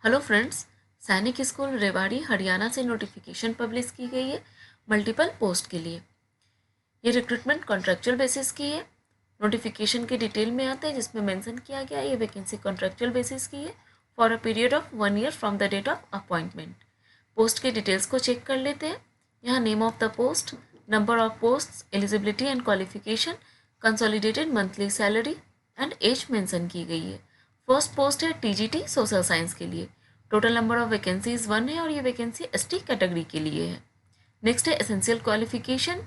Hello friends, सैनिक school Rewari Haryana से notification publish की गई है मल्टीपल पोस्ट के लिए। ये रिक्रूटमेंट कॉन्ट्रेक्चुअल बेसिस की है। नोटिफिकेशन के डिटेल में आते हैं जिसमें मेंशन किया गया है ये वैकेंसी कॉन्ट्रेक्चुअल बेसिस की है for a period of 1 year from the date of appointment. Post के डिटेल्स को चेक कर लेते हैं। यहाँ name of the post, number of post, eligibility and qualification, consolidated monthly salary and age mention की गई है। फर्स्ट पोस्ट है टीजीटी सोशल साइंस के लिए। टोटल नंबर ऑफ वैकेंसीज 1 है और ये वैकेंसी एसटी कैटेगरी के लिए है। नेक्स्ट है एसेंशियल क्वालिफिकेशन।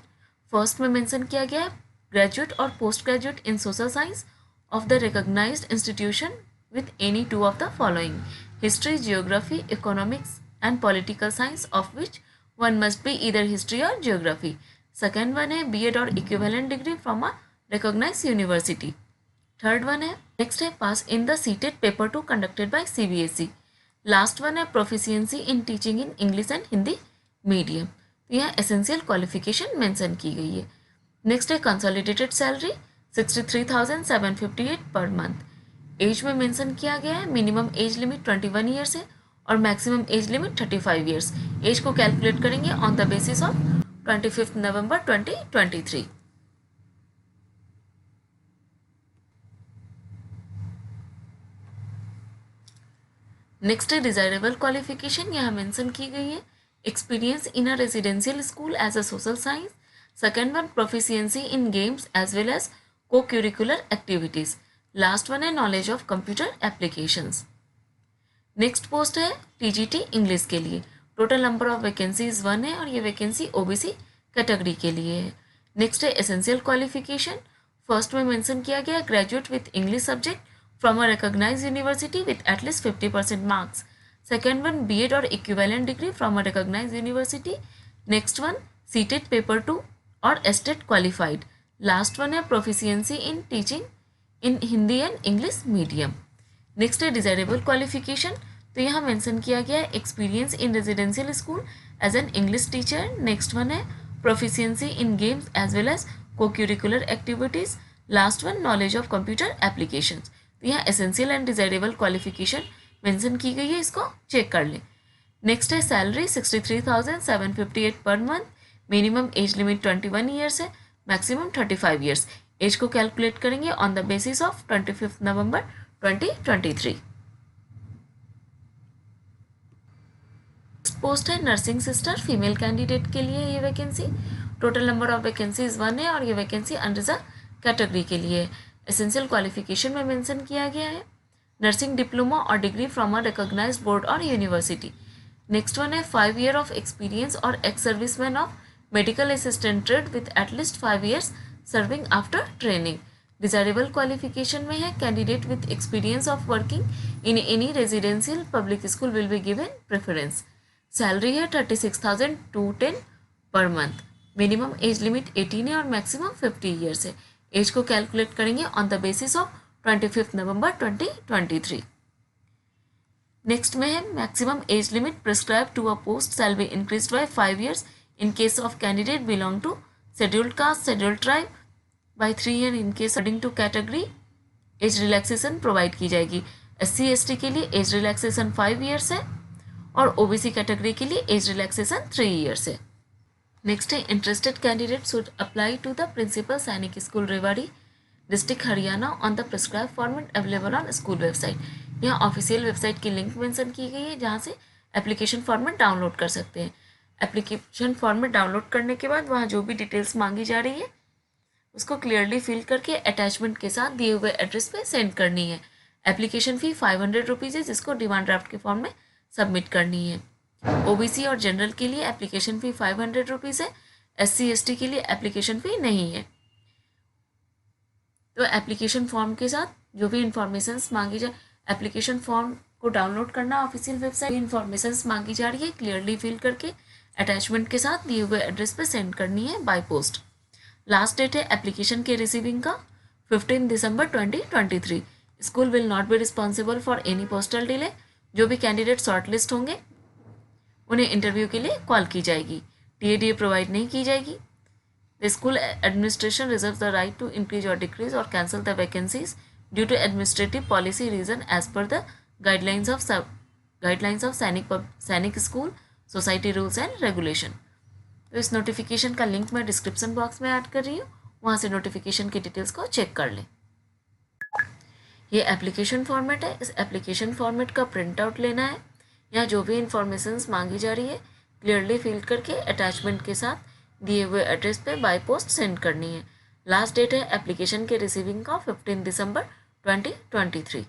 फर्स्ट में मेंशन किया गया है ग्रेजुएट और post graduate in social science of the recognised institution with any two of the following: history, geography, economics and political science, of which one must be either history or geography. Second one है B.Ed or equivalent degree from a recognized university. Third one है next है pass in the seated paper 2 conducted by CBSE. Last one है proficiency in teaching in English and Hindi medium. तो यहाँ essential qualification mention की गई है. Next है consolidated salary 63,758 per month. As में मेंशन किया गया है मिनिमम एज लिमिट 21 ईयर्स है और maximum age limit 35 years. Age को कैलकुलेट करेंगे on the basis of 25 November 2023। Next है डिजायरेबल क्वालिफिकेशन। यहाँ मेंशन की गई है experience in a residential school as a social science. Second one proficiency in games as well as co curricular activities. Last one है knowledge of computer applications. Next post है TGT English के लिए। Total number of vacancies 1 है और ये vacancy OBC category के लिए है। नेक्स्ट है एसेंशियल क्वालिफिकेशन। फर्स्ट में मेंशन किया गया graduate with English subject from a recognise university with at least 50% marks. Second one BEd और equivalent degree from a recognise university. Next one CTET paper 2 और STET qualified. Last one है proficiency in teaching in Hindi and English medium. Next है desirable qualification. तो यहाँ mention किया गया है experience in residential school as an English teacher. Next one है proficiency in games as well as co curricular activities. Last one knowledge of computer application. तो यहाँ essential and desirable qualification mention की गई है, इसको चेक कर लें। Next है salary 63,758 per month. Minimum age limit 21 years है, मैक्सिमम 35 ईयर्स। एज को कैलकुलेट करेंगे on the basis of 25 November 2023। Post है नर्सिंग सिस्टर फीमेल कैंडिडेट के लिए ये vacancy. Total number of vacancies 1 है और ये वैकेंसी अनरिजर्व कैटेगरी के लिए है। एसेंशियल क्वालिफिकेशन में मेंशन किया गया है नर्सिंग डिप्लोमा और degree from a recognised board और यूनिवर्सिटी। नेक्स्ट वन है 5 ईयर ऑफ एक्सपीरियंस और ex serviceman of medical assistant trade with at least 5 years serving after training. Desirable qualification में है candidate with experience of working in any residential public school will be given preference. Salary है 36,210 per month. Minimum age limit 18 है और maximum 50 years है। Age को calculate करेंगे on the basis of 25 November 2023। Next में है maximum age limit prescribe to a post shall be increase by 5 years in case of candidate belong to scheduled caste scheduled tribe, by 3 year in case according to category. Age relaxation provide की जाएगी। SC ST के लिए age relaxation 5 years है और OBC category के लिए age relaxation 3 years है। Next है interested candidate should apply to the principal Sainik school Rewari district Haryana on the prescribe format available on school website. यहाँ ऑफिशियल वेबसाइट की लिंक मेंशन की गई है जहाँ से एप्लीकेशन फॉर्मेट डाउनलोड कर सकते हैं। एप्लीकेशन फॉर्मेट डाउनलोड करने के बाद वहाँ जो भी डिटेल्स मांगी जा रही है उसको क्लियरली फिल करके अटैचमेंट के साथ दिए हुए एड्रेस पे सेंड करनी है। एप्लीकेशन फ़ी 500 रुपीज़ है जिसको डिमांड ड्राफ्ट के फॉर्म में सबमिट करनी है। OBC और जनरल के लिए एप्लीकेशन फ़ी 500 रुपीज़ है। SC ST के लिए एप्लीकेशन फ़ी नहीं है। तो एप्लीकेशन फॉर्म के साथ जो भी इंफॉर्मेशंस मांगी जाए, एप्लीकेशन फॉर्म को डाउनलोड करना ऑफिशियल वेबसाइट, इंफॉर्मेशंस मांगी जा रही है क्लियरली फिल करके अटैचमेंट के साथ दिए हुए एड्रेस पे सेंड करनी है बाय पोस्ट। लास्ट डेट है एप्लीकेशन के रिसीविंग का 15 दिसंबर 2023। School will not be responsible for any postal delay. जो भी कैंडिडेट शॉर्टलिस्ट होंगे उन्हें इंटरव्यू के लिए कॉल की जाएगी। TADA प्रोवाइड नहीं की जाएगी। The school administration reserves the right to increase or decrease or cancel the vacancies due to administrative policy reason as per the guidelines of guidelines of Sainik school society rules and regulation. तो इस notification का link मैं description box में add कर रही हूँ, वहाँ से नोटिफिकेशन की डिटेल्स को चेक कर लें। ये एप्लीकेशन फॉर्मेट है, इस एप्लीकेशन फॉर्मेट का प्रिंट आउट लेना है। यहाँ जो भी इंफॉर्मेशंस मांगी जा रही है क्लियरली फिल करके अटैचमेंट के साथ दिए हुए एड्रेस पे बाय पोस्ट सेंड करनी है। लास्ट डेट है एप्लीकेशन के रिसीविंग का 15 दिसंबर 2023।